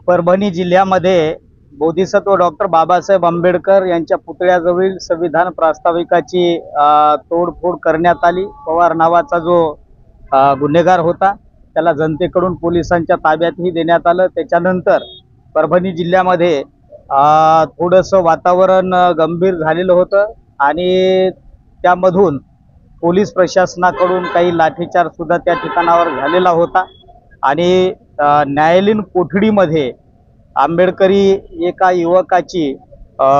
परभणी जिल्ह्यामध्ये बोधिसत्व डॉक्टर बाबासाहेब आंबेडकर यांच्या पुतळ्याजवळील संविधान प्रास्ताविकाची तोडफोड करण्यात आली। पवार नावाचा जो गुन्हेगार होता त्याला जनतेकडून पोलिसांच्या ताब्यातही देण्यात आलं। त्याच्यानंतर परभणी जिल्ह्यामध्ये थोडंसं वातावरण गंभीर झालेलं होतं आणि त्यामधून पोलीस प्रशासनाकडून काही लाठीचार्ज सुद्धा त्या ठिकाणावर झालेला होता आणि न्यायालयीन कोठडीमध्ये आंबेडकरी एका युवकाची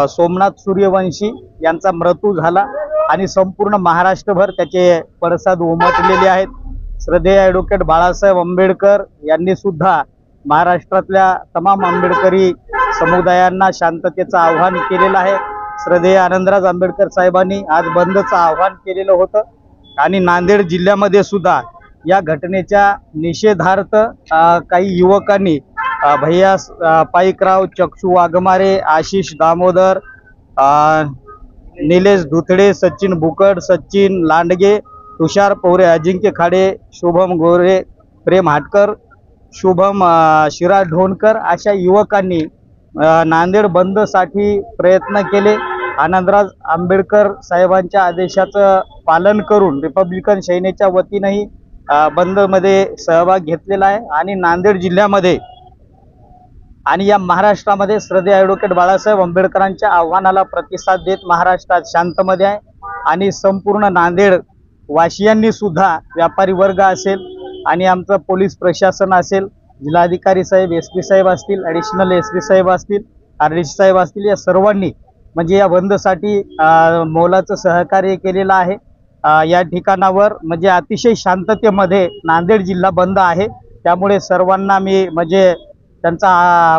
सोमनाथ सूर्यवंशी यांचा मृत्यू झाला आणि संपूर्ण महाराष्ट्रभर त्याचे पडसाद उमटलेले आहेत। श्रद्धेय ॲडव्होकेट बाळासाहेब आंबेडकर यांनी सुद्धा महाराष्ट्रातल्या तमाम आंबेडकरी समुदायांना शांततेचं आव्हान केलेलं आहे। श्रद्धेय आनंदराज आंबेडकर साहेबांनी आज बंदचं आव्हान केलेलं होतं आणि नांदेड जिल्ह्यामध्ये सुद्धा या घटनेच्या निषेधार्थ काही युवकांनी भैया पाईकराव, चक्षू वाघमारे, आशिष दामोदर, निलेश धुतडे, सचिन बुकड, सचिन लांडगे, तुषार पवरे, अजिंक्य खाडे, शुभम गोरे, प्रेम हाटकर, शुभम शिराज ढोणकर अशा युवकांनी नांदेड बंदसाठी प्रयत्न केले। आनंदराज आंबेडकर साहेबांच्या आदेशाचं पालन करून रिपब्लिकन सेनेच्या वतीनेही बंदमध्ये सहभाग घेतलेला आहे आणि नांदेड जिल्ह्यामध्ये आणि या महाराष्ट्रामध्ये श्रद्धेय ॲडव्होकेट बाळासाहेब आंबेडकरांच्या आव्हानाला प्रतिसाद देत महाराष्ट्रात शांतमध्ये आहे आणि संपूर्ण नांदेड वासियांनी सुद्धा व्यापारी वर्ग असेल आणि आमचं पोलीस प्रशासन असेल, जिल्हाधिकारी साहेब, SP साहेब असतील, ॲडिशनल SP साहेब असतील, RDC साहेब असतील, या सर्वांनी म्हणजे या बंदसाठी मोलाचं सहकार्य केलेलं आहे। या ठिकाणावर म्हणजे अतिशय शांततेमध्ये नांदेड जिल्हा बंद आहे। त्यामुळे सर्वांना मी म्हणजे त्यांचा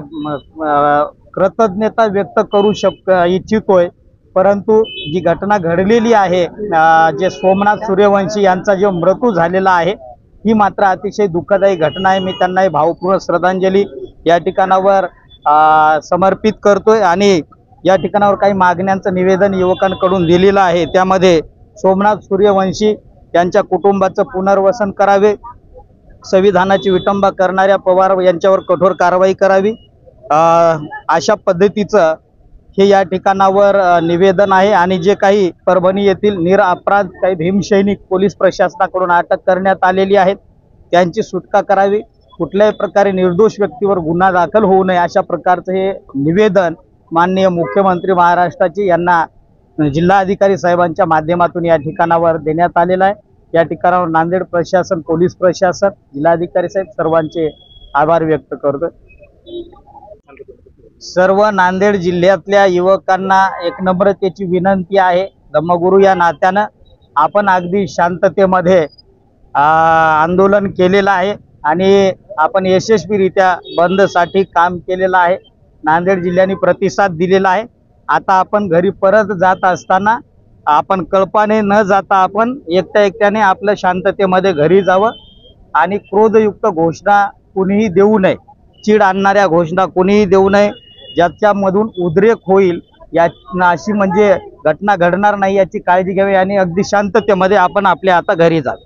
कृतज्ञता व्यक्त करू इच्छितोय। परंतु जी घटना घडलेली आहे, जे सोमनाथ सूर्यवंशी यांचा जो मृत्यू झालेला आहे, ही मात्र अतिशय दुःखदायी घटना आहे। मी त्यांना भावपूर्ण श्रद्धांजली या ठिकाणावर समर्पित करतोय आणि या ठिकाणावर काही मागण्यांचं निवेदन युवकांकडून दिलेलं आहे। त्यामध्ये सोमनाथ सूर्यवंशी यांच्या कुटुंबाचं पुनर्वसन करावे, संविधानाची विटंबना करणाऱ्या पवार यांच्यावर कठोर कारवाई करावी, अशा पद्धतीचं हे या ठिकाणावर निवेदन आहे। आणि जे काही परभणी येथील निरअपराध काही भीमसैनिक पोलीस प्रशासनाकडून अटक करण्यात आलेली आहेत त्यांची सुटका करावी, कुठल्याही प्रकारे निर्दोष व्यक्तीवर गुन्हा दाखल होऊ नये अशा प्रकारचं हे निवेदन माननीय मुख्यमंत्री महाराष्ट्राचे यांना जिल्हाधिकारी साहेबांच्या माध्यमातून या ठिकाणावर देण्यात आलेलं आहे। या ठिकाणावर नांदेड प्रशासन, पोलीस प्रशासन, जिल्हाधिकारी साहेब सर्वांचे आभार व्यक्त करतो। सर्व नांदेड जिल्ह्यातल्या युवकांना एक नम्रतेची विनंती आहे, धम्मगुरू या नात्यानं आपण अगदी शांततेमध्ये आंदोलन केलेलं आहे आणि आपण यशस्वीरित्या बंदसाठी काम केलेलं आहे। नांदेड जिल्ह्याने प्रतिसाद दिलेला आहे। आता आपण घरी परत जात असताना आपण कळपाने न जाता आपण एकट्याने आपल्या शांततेमध्ये घरी जावं आणि क्रोधयुक्त घोषणा कोणीही देऊ नये, चीड आणणाऱ्या घोषणा कोणीही देऊ नये, ज्याच्यामधून उद्रेक होईल या अशी म्हणजे घटना घडणार नाही याची काळजी घ्यावी आणि अगदी शांततेमध्ये आपण आपल्या आता घरी जावं।